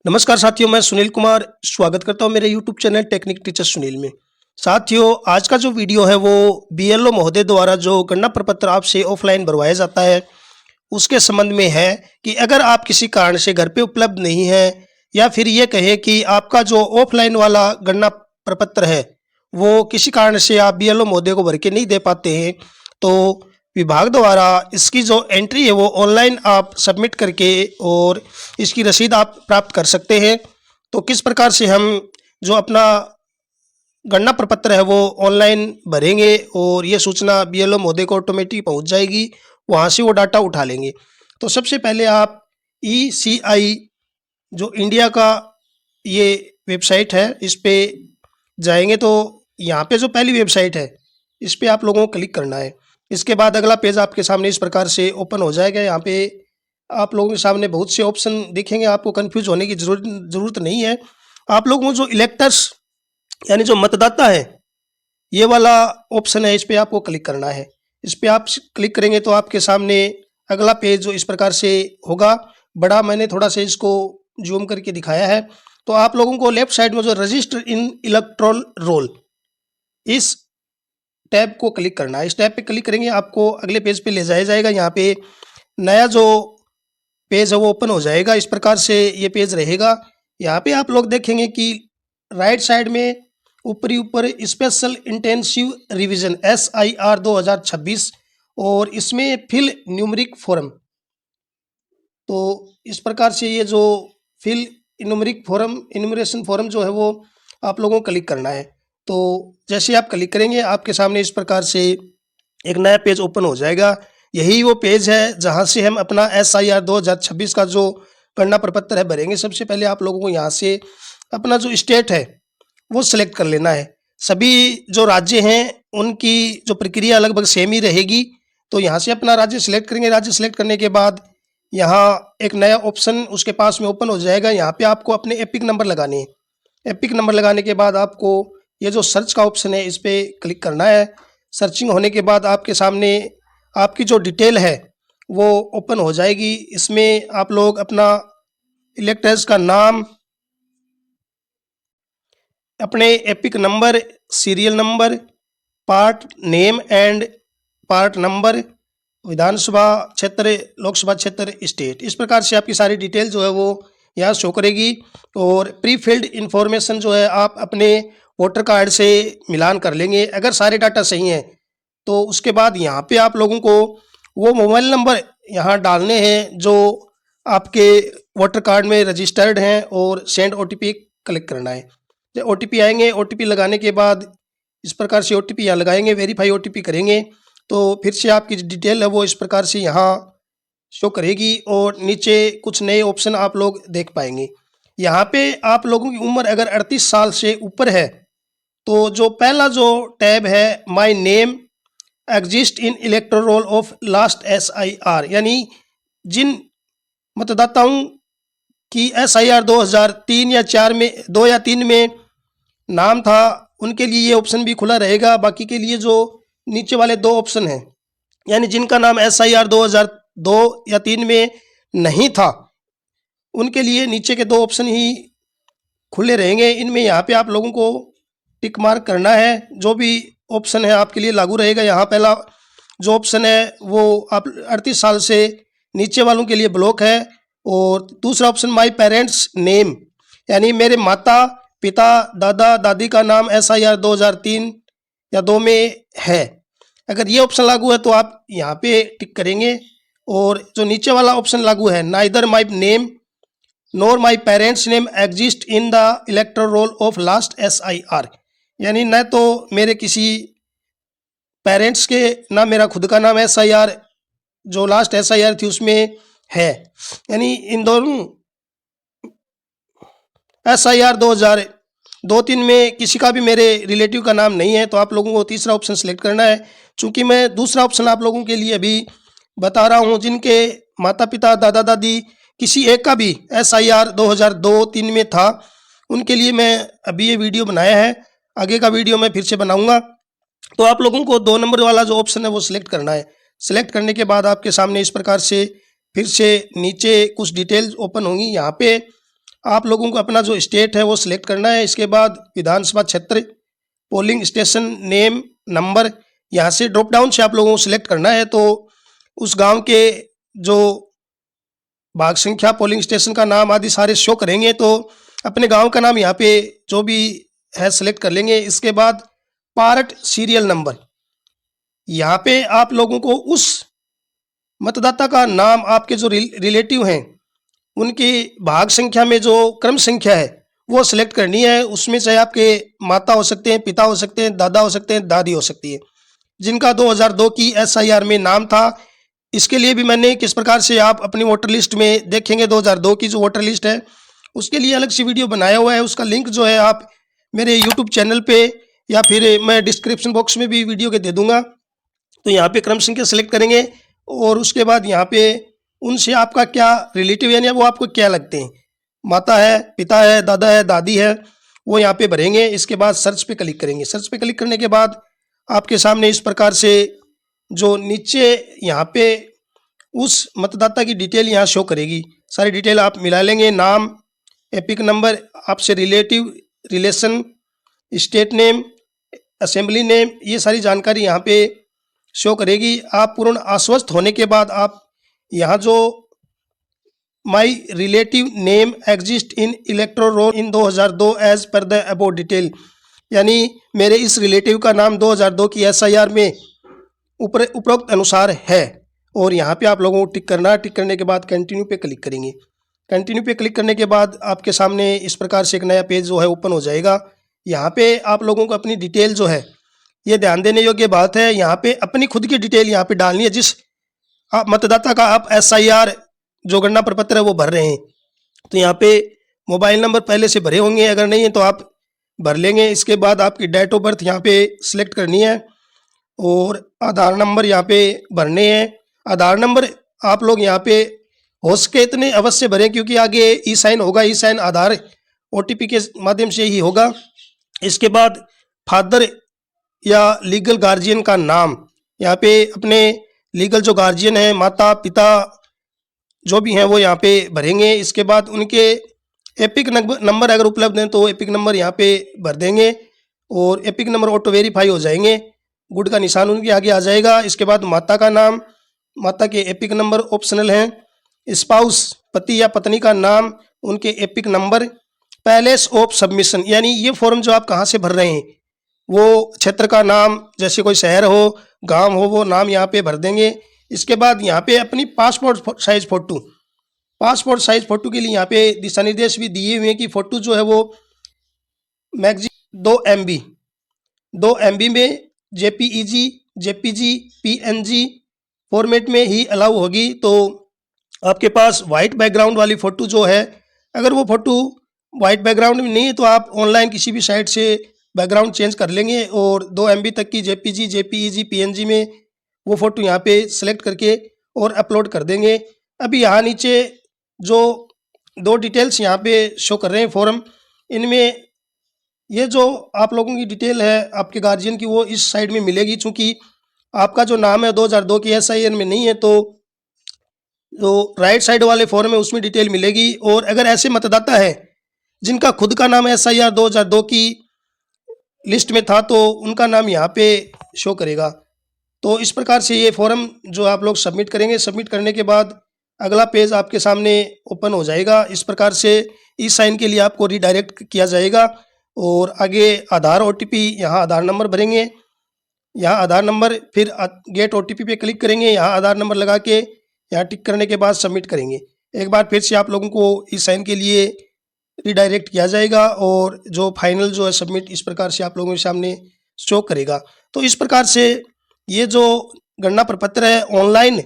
नमस्कार साथियों, मैं सुनील कुमार स्वागत करता हूं मेरे YouTube channel technique teacher Sunil में। साथियों, आज का जो वीडियो है वो बीएलओ महोदय द्वारा जो गणना प्रपत्र आपसे ऑफलाइन भरवाया जाता है उसके संबंध में है कि अगर आप किसी कारण से घर पे उपलब्ध नहीं है या फिर ये कहे कि आपका जो ऑफलाइन वाला गणना प्रपत्र है वो किसी कारण से आप बीएलओ महोदय को भर के नहीं दे पाते हैं, तो विभाग द्वारा इसकी जो एंट्री है वो ऑनलाइन आप सबमिट करके और इसकी रसीद आप प्राप्त कर सकते हैं। तो किस प्रकार से हम जो अपना गणना प्रपत्र है वो ऑनलाइन भरेंगे और ये सूचना बीएलओ महोदय को ऑटोमेटिक पहुंच जाएगी, वहाँ से वो डाटा उठा लेंगे। तो सबसे पहले आप ईसीआई जो इंडिया का ये वेबसाइट है इस पे जाएंगे, तो यहाँ पे जो पहली वेबसाइट है इस पे आप लोगों को क्लिक करना है। इसके बाद अगला पेज आपके सामने इस प्रकार से ओपन हो जाएगा। यहाँ पे आप लोगों के सामने बहुत से ऑप्शन दिखेंगे, आपको कंफ्यूज होने की जरूरत नहीं है। आप लोगों को जो इलेक्टर्स यानी जो मतदाता है ये वाला ऑप्शन है, इस पे आपको क्लिक करना है। इस पे आप क्लिक करेंगे तो आपके सामने अगला पेज जो इस प्रकार से होगा। बड़ा मैंने थोड़ा सा इसको जूम करके दिखाया है। तो आप लोगों को लेफ्ट साइड में जो रजिस्टर इन इलेक्टोरल रोल इस टैब को क्लिक करना है। इस टैब पे क्लिक करेंगे आपको अगले पेज पे ले जाया जाएगा। यहाँ पे नया जो पेज है वो ओपन हो जाएगा। इस प्रकार से ये पेज रहेगा। यहाँ पे आप लोग देखेंगे कि राइट साइड में ऊपर स्पेशल इंटेंसिव रिवीजन SIR 2026 और इसमें फिल न्यूमेरिक फॉर्म। तो इस प्रकार से ये जो फिल न्यूमेरिक फॉर्म इन्यूमरेशन फॉर्म जो है वो आप लोगों को क्लिक करना है। तो जैसे आप क्लिक करेंगे आपके सामने इस प्रकार से एक नया पेज ओपन हो जाएगा। यही वो पेज है जहां से हम अपना SIR 2026 का जो गणना प्रपत्र है भरेंगे। सबसे पहले आप लोगों को यहाँ से अपना जो स्टेट है वो सिलेक्ट कर लेना है। सभी जो राज्य हैं उनकी जो प्रक्रिया लगभग सेम ही रहेगी। तो यहाँ से अपना राज्य सिलेक्ट करेंगे। राज्य सिलेक्ट करने के बाद यहाँ एक नया ऑप्शन उसके पास में ओपन हो जाएगा। यहाँ पे आपको अपने एपिक नंबर लगाने हैं। एपिक नंबर लगाने के बाद आपको ये जो सर्च का ऑप्शन है इस पर क्लिक करना है। सर्चिंग होने के बाद आपके सामने आपकी जो डिटेल है वो ओपन हो जाएगी। इसमें आप लोग अपना इलेक्टर्स का नाम, अपने EPIC number, serial number, part name and part number, विधानसभा क्षेत्र, लोकसभा क्षेत्र, स्टेट, इस प्रकार से आपकी सारी डिटेल जो है वो यहाँ शो करेगी। और प्री फिल्ड इंफॉर्मेशन जो है आप अपने वोटर कार्ड से मिलान कर लेंगे। अगर सारे डाटा सही हैं तो उसके बाद यहाँ पे आप लोगों को वो मोबाइल नंबर यहाँ डालने हैं जो आपके वोटर कार्ड में रजिस्टर्ड हैं और सेंड OTP क्लिक करना है। जब OTP आएंगे, OTP लगाने के बाद इस प्रकार से OTP यहाँ लगाएंगे, वेरीफाई OTP करेंगे तो फिर से आपकी डिटेल है वो इस प्रकार से यहाँ शो करेगी और नीचे कुछ नए ऑप्शन आप लोग देख पाएंगे। यहाँ पे आप लोगों की उम्र अगर 38 साल से ऊपर है तो जो पहला जो टैब है my name exist in electoral role of last SIR, यानी जिन मतदाताओं की SIR 2003 या 4 में 2 या 3 में नाम था उनके लिए ये ऑप्शन भी खुला रहेगा। बाकी के लिए जो नीचे वाले 2 ऑप्शन हैं यानी जिनका नाम SIR 2002 या 3 में नहीं था उनके लिए नीचे के 2 ऑप्शन ही खुले रहेंगे। इनमें यहाँ पे आप लोगों को टिक मार्क करना है। जो भी ऑप्शन है आपके लिए लागू रहेगा। यहाँ पहला जो ऑप्शन है वो आप 38 साल से नीचे वालों के लिए ब्लॉक है। और दूसरा ऑप्शन माय पेरेंट्स नेम, यानी मेरे माता पिता दादा दादी का नाम SIR 2003 या 2 में है। अगर ये ऑप्शन लागू है तो आप यहाँ पे टिक करेंगे। और जो नीचे वाला ऑप्शन लागू है neither my name nor my parents name exist in the electoral roll of last SIR, यानी न तो मेरे किसी पेरेंट्स के ना मेरा खुद का नाम SIR जो लास्ट SIR थी उसमें है, यानी इन दोनों SIR 2002-3 में किसी का भी मेरे रिलेटिव का नाम नहीं है। तो आप लोगों को तीसरा ऑप्शन सेलेक्ट करना है। चूंकि मैं दूसरा ऑप्शन आप लोगों के लिए अभी बता रहा हूं, जिनके माता पिता दादा दादी किसी एक का भी SIR 2002-3 में था उनके लिए मैं अभी ये वीडियो बनाया है। आगे का वीडियो मैं फिर से बनाऊंगा। तो आप लोगों को 2 नंबर वाला जो ऑप्शन है वो सिलेक्ट करना है। सिलेक्ट करने के बाद आपके सामने इस प्रकार से फिर से नीचे कुछ डिटेल्स ओपन होंगी। यहाँ पे आप लोगों को अपना जो स्टेट है वो सिलेक्ट करना है। इसके बाद विधानसभा क्षेत्र, पोलिंग स्टेशन नेम, नंबर, यहाँ से ड्रॉप डाउन से आप लोगों को सिलेक्ट करना है। तो उस गांव के जो भाग संख्या, पोलिंग स्टेशन का नाम आदि सारे शो करेंगे। तो अपने गांव का नाम यहाँ पे जो भी है सिलेक्ट कर लेंगे। इसके बाद पार्ट सीरियल नंबर, यहाँ पे आप लोगों को उस मतदाता का नाम, आपके जो रिलेटिव हैं उनकी भाग संख्या में जो क्रम संख्या है वो सिलेक्ट करनी है। उसमें चाहे आपके माता हो सकते हैं, पिता हो सकते हैं, दादा हो सकते हैं, दादी हो सकती है, जिनका 2002 की SIR में नाम था। इसके लिए भी मैंने किस प्रकार से आप अपनी वोटर लिस्ट में देखेंगे 2002 की जो वोटर लिस्ट है, उसके लिए अलग से वीडियो बनाया हुआ है। उसका लिंक जो है आप मेरे यूट्यूब चैनल पे या फिर मैं डिस्क्रिप्शन बॉक्स में भी वीडियो के दे दूंगा। तो यहाँ पे क्रम संख्या सेलेक्ट करेंगे और उसके बाद यहाँ पे उनसे आपका क्या रिलेटिव यानी वो आपको क्या लगते हैं, माता है, पिता है, दादा है, दादी है, वो यहाँ पे भरेंगे। इसके बाद सर्च पे क्लिक करेंगे। सर्च पे क्लिक करने के बाद आपके सामने इस प्रकार से जो नीचे यहाँ पे उस मतदाता की डिटेल यहाँ शो करेगी। सारी डिटेल आप मिला लेंगे, नाम, एपिक नंबर, आपसे relative, relation, state name, assembly name, ये सारी जानकारी यहाँ पे शो करेगी। आप पूर्ण आश्वस्त होने के बाद आप यहाँ जो my relative name exist in electoral roll in 2002 as per the above detail, यानी मेरे इस रिलेटिव का नाम 2002 की SIR में उपरोक्त अनुसार है, और यहाँ पे आप लोगों को टिक करना है। टिक करने के बाद कंटिन्यू पे क्लिक करेंगे। कंटिन्यू पे क्लिक करने के बाद आपके सामने इस प्रकार से एक नया पेज जो है ओपन हो जाएगा। यहाँ पे आप लोगों को अपनी डिटेल जो है, ये ध्यान देने योग्य बात है, यहाँ पे अपनी खुद की डिटेल यहाँ पे डालनी है। जिस आप मतदाता का आप SIR जो गणना प्रपत्र है वो भर रहे हैं, तो यहाँ पे मोबाइल नंबर पहले से भरे होंगे, अगर नहीं है तो आप भर लेंगे। इसके बाद आपकी डेट ऑफ बर्थ यहाँ पे सिलेक्ट करनी है और आधार नंबर यहाँ पे भरने हैं। आधार नंबर आप लोग यहाँ पे हो सके इतने अवश्य भरें, क्योंकि आगे ई साइन होगा। ई साइन आधार OTP के माध्यम से ही होगा। इसके बाद फादर या लीगल गार्जियन का नाम, यहाँ पे अपने लीगल जो गार्जियन है, माता पिता जो भी हैं वो यहाँ पे भरेंगे। इसके बाद उनके एपिक नंबर अगर उपलब्ध हैं तो एपिक नंबर यहाँ पे भर देंगे और एपिक नंबर ऑटो वेरीफाई हो जाएंगे। गुड का निशान उनके आगे आ जाएगा। इसके बाद माता का नाम, माता के एपिक नंबर ऑप्शनल हैं। स्पाउस, पति या पत्नी का नाम, उनके epic number. Palace of submission, यानी ये फॉर्म जो आप कहाँ से भर रहे हैं वो क्षेत्र का नाम, जैसे कोई शहर हो, गांव हो, वो नाम यहाँ पे भर देंगे। इसके बाद यहाँ पे अपनी passport size photo, passport size photo के लिए यहाँ पे दिशा निर्देश भी दिए हुए हैं कि फ़ोटो जो है वो मैक्सिमम 2 MB में JPEG, JPG, PNG फॉर्मेट में ही अलाउ होगी। तो आपके पास वाइट बैकग्राउंड वाली फ़ोटो जो है, अगर वो फ़ोटो वाइट बैकग्राउंड में नहीं है तो आप ऑनलाइन किसी भी साइट से बैकग्राउंड चेंज कर लेंगे और 2 MB तक की JPG, JPEG, PNG में वो फ़ोटो यहाँ पे सेलेक्ट करके और अपलोड कर देंगे। अभी यहाँ नीचे जो 2 डिटेल्स यहाँ पे शो कर रहे हैं फॉर्म, इनमें ये जो आप लोगों की डिटेल है आपके गार्जियन की, वो इस साइड में मिलेगी। चूँकि आपका जो नाम है 2002 की SIR में नहीं है, तो जो राइट साइड वाले फॉर्म है उसमें डिटेल मिलेगी। और अगर ऐसे मतदाता है जिनका खुद का नाम SIR 2002 की लिस्ट में था तो उनका नाम यहाँ पे शो करेगा। तो इस प्रकार से ये फॉर्म जो आप लोग सबमिट करेंगे, सबमिट करने के बाद अगला पेज आपके सामने ओपन हो जाएगा। इस प्रकार से ई साइन के लिए आपको रिडायरेक्ट किया जाएगा और आगे आधार OTP, यहाँ आधार नंबर भरेंगे, यहाँ आधार नंबर, फिर गेट OTP पे क्लिक करेंगे, यहाँ आधार नंबर लगा के यहाँ टिक करने के बाद सबमिट करेंगे। एक बार फिर से आप लोगों को ई साइन के लिए रिडायरेक्ट किया जाएगा और जो फाइनल जो है सबमिट इस प्रकार से आप लोगों के सामने शो करेगा। तो इस प्रकार से ये जो गणना प्रपत्र है ऑनलाइन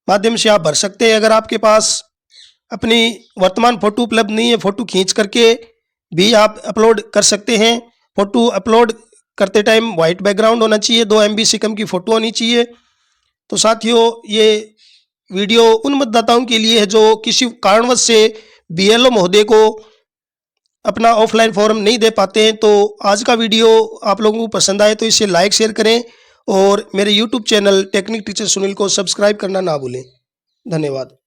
माध्यम से आप भर सकते हैं। अगर आपके पास अपनी वर्तमान फ़ोटो उपलब्ध नहीं है, फ़ोटो खींच करके भी आप अपलोड कर सकते हैं। फ़ोटो अपलोड करते टाइम वाइट बैकग्राउंड होना चाहिए, 2 MB से कम की फ़ोटो होनी चाहिए। तो साथियों, ये वीडियो उन मतदाताओं के लिए है जो किसी कारणवश से BLO महोदय को अपना ऑफलाइन फॉर्म नहीं दे पाते हैं। तो आज का वीडियो आप लोगों को पसंद आए तो इसे लाइक शेयर करें और मेरे YouTube channel technique teacher Sunil को सब्सक्राइब करना ना भूलें। धन्यवाद।